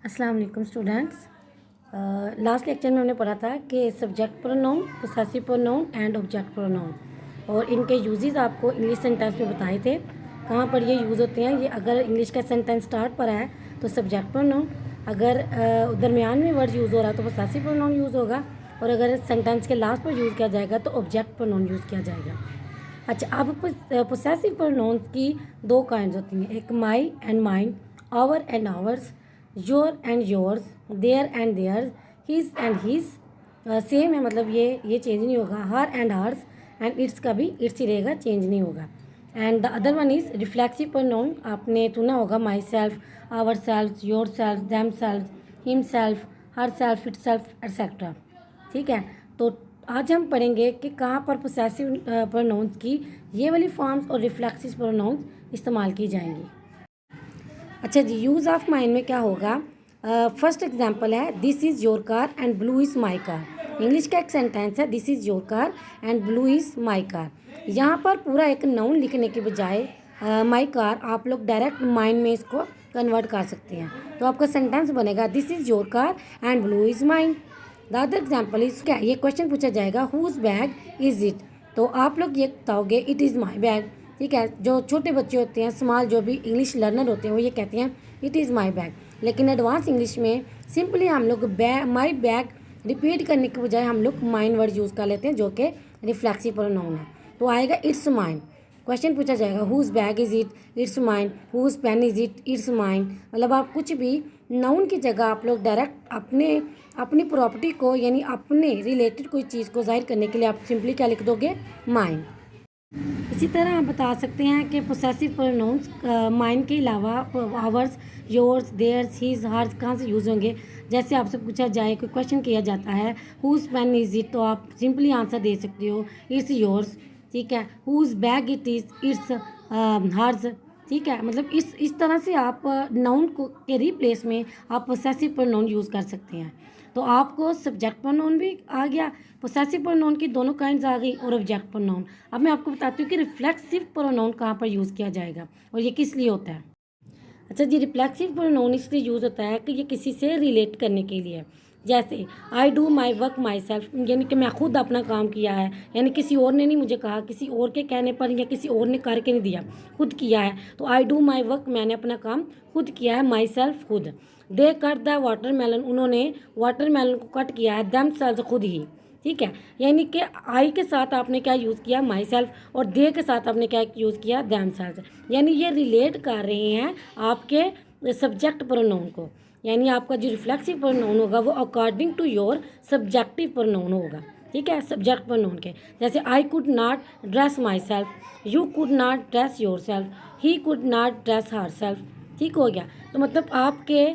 अस्सलाम वालेकुम students. Last lecture में हमने पढ़ा था कि subject pronoun, possessive pronoun and object pronoun और इनके यूजेस आपको इंग्लिश सेंटेंस में बताए थे। कहाँ पर ये यूज़ होते हैं, ये अगर इंग्लिश का सेंटेंस स्टार्ट पर है तो सब्जेक्ट प्रोनाउन, अगर दरमियान में वर्ड यूज़ हो रहा है तो पोसेसिव प्रोनाउन यूज़ होगा, और अगर सेंटेंस के लास्ट पर यूज़ किया जाएगा तो ऑब्जेक्ट प्रोनाउन यूज़ किया जाएगा। अच्छा, अब पोसेसिव प्रोनाउंस की दो काइंड होती हैं, एक my and mine, our and ours, your and yours, their and theirs, his and his. Same है, मतलब ये चेंज नहीं होगा। Her and hers and its का भी इट्स ही रहेगा, चेंज नहीं होगा। And the other one is reflexive pronoun. आपने सुना होगा myself, ourself, yourself, themself, himself, herself, itself etcetera. ठीक है, तो आज हम पढ़ेंगे कि कहाँ पर पोसेसिव प्रोनाउंस की ये वाली फॉर्म्स और रिफ्लेक्सिव प्रोनाउंस इस्तेमाल की जाएंगी। अच्छा जी, यूज़ ऑफ माइन में क्या होगा? फर्स्ट एग्जांपल है this is your car and blue is my car. English का एक सेंटेंस है this is your car and blue is my car. यहाँ पर पूरा एक नाउन लिखने के बजाय माई कार आप लोग डायरेक्ट माइन में इसको कन्वर्ट कर सकते हैं, तो आपका सेंटेंस बनेगा this is your car and blue is mine. The other example is क्या, ये क्वेश्चन पूछा जाएगा हुज बैग इज़ इट, तो आप लोग ये बताओगे इट इज़ माई बैग। ठीक है, जो छोटे बच्चे होते हैं, स्मॉल जो भी इंग्लिश लर्नर होते हैं, वो ये कहते हैं इट इज़ माई बैग। लेकिन एडवांस इंग्लिश में सिंपली हम लोग माई बैग रिपीट करने के बजाय हम लोग माइन वर्ड यूज़ कर लेते हैं, जो कि रिफ्लेक्सिव प्रोनाउन है। तो आएगा इट्स माइन। क्वेश्चन पूछा जाएगा whose bag is it, it's mine, whose pen is it, it's mine. मतलब आप कुछ भी नाउन की जगह आप लोग डायरेक्ट अपनी प्रॉपर्टी को, यानी अपने रिलेटेड कोई चीज़ को जाहिर करने के लिए आप सिंपली क्या लिख दोगे, माइन। इसी तरह हम बता सकते हैं कि पोसेसिव प्रोनाउंस माइन के अलावा ours, yours, theirs, his, hers कहाँ से यूज़ होंगे। जैसे आपसे पूछा जाए, कोई क्वेश्चन किया जाता है हुज पेन इज़ इट, तो आप सिंपली आंसर दे सकते हो इट्स योर्स। ठीक है, whose bag it is, it's hers. ठीक है, मतलब इस तरह से आप नाउन को के रिप्लेस में आप पोसेसिव प्रोनाउन यूज़ कर सकते हैं। तो आपको सब्जेक्ट प्रोनाउन भी आ गया, पोसेसिव प्रोनाउन की दोनों काइंड्स आ गई, और ऑब्जेक्ट प्रोनाउन। अब मैं आपको बताती हूँ कि रिफ्लेक्सिव प्रोनाउन कहाँ पर यूज़ किया जाएगा और ये किस लिए होता है। अच्छा जी, रिफ्लेक्सिव प्रोनाउन इसलिए यूज़ होता है कि ये किसी से रिलेट करने के लिए। जैसे I do my work my self, यानी कि मैं खुद अपना काम किया है, यानी किसी और ने नहीं मुझे कहा, किसी और के कहने पर या किसी और ने करके नहीं दिया, खुद किया है। तो आई डू माई वर्क, मैंने अपना काम खुद किया है, माई सेल्फ खुद। दे कट द वाटरमेलन, उन्होंने वाटरमेलन को कट किया है, देम सेल्फ खुद ही। ठीक है, यानी कि आई के साथ आपने क्या यूज़ किया, माई सेल्फ, और दे के साथ आपने क्या यूज़ किया, दैम सेल्फ। यानी ये रिलेट कर रहे हैं आपके सब्जेक्ट प्रोनाउन को, यानी आपका जो रिफ्लेक्सिव प्रोनाउन होगा वो according to your subjective pronoun होगा। ठीक है, सब्जेक्ट प्रोनाउन के जैसे I could not dress myself, you could not dress yourself, he could not dress herself. ठीक हो गया, तो मतलब आपके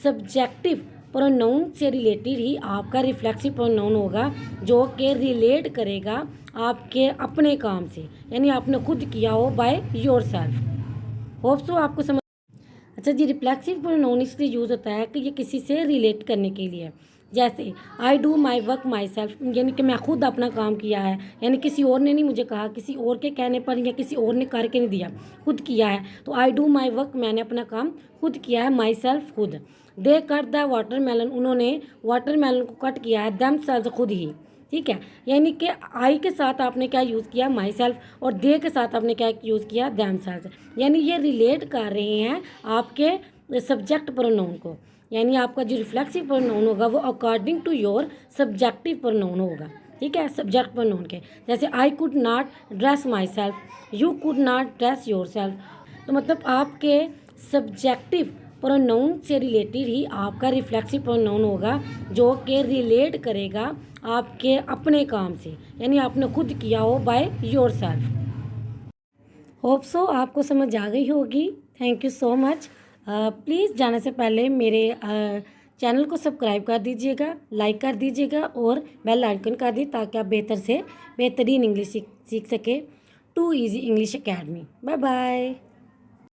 सब्जेक्टिव प्रोनाउन से रिलेटेड ही आपका रिफ्लेक्सिव प्रोनाउन होगा, जो कि रिलेट करेगा आपके अपने काम से, यानी आपने खुद किया हो by your self. Hope so आपको समझ। अच्छा जी, रिफ्लेक्सिव प्रोनाउन इसलिए यूज़ होता है कि ये किसी से रिलेट करने के लिए। जैसे I do my work my self, यानी कि मैं खुद अपना काम किया है, यानी किसी और ने नहीं मुझे कहा, किसी और के कहने पर या किसी और ने करके नहीं दिया, खुद किया है। तो आई डू माई वर्क, मैंने अपना काम खुद किया है, माई सेल्फ खुद। दे कट द वाटरमेलन, उन्होंने वाटरमेलन को कट किया है, देम सेल्फ खुद ही। ठीक है, यानी कि आई के साथ आपने क्या यूज़ किया, माई सेल्फ, और दे के साथ आपने क्या यूज़ किया, दैम सेल्फ। यानी ये रिलेट कर रहे हैं आपके सब्जेक्ट प्रोनाउन को, यानी आपका जो रिफ्लेक्सिव प्रोनाउन होगा वो according to your subjective pronoun होगा। ठीक है, सब्जेक्ट प्रोनाउन के जैसे I could not dress myself, you could not dress yourself. तो मतलब आपके सब्जेक्टिव प्रोनाउन से रिलेटेड ही आपका रिफ्लेक्सिव प्रोनाउन होगा, जो कि रिलेट करेगा आपके अपने काम से, यानी आपने खुद किया हो by your self. Hope so आपको समझ आ गई होगी। Thank you so much. Please जाने से पहले मेरे चैनल को सब्सक्राइब कर दीजिएगा, लाइक कर दीजिएगा और बेल आइकन कर दी, ताकि आप बेहतर से बेहतरीन इंग्लिश सीख सके। To easy English academy. Bye bye.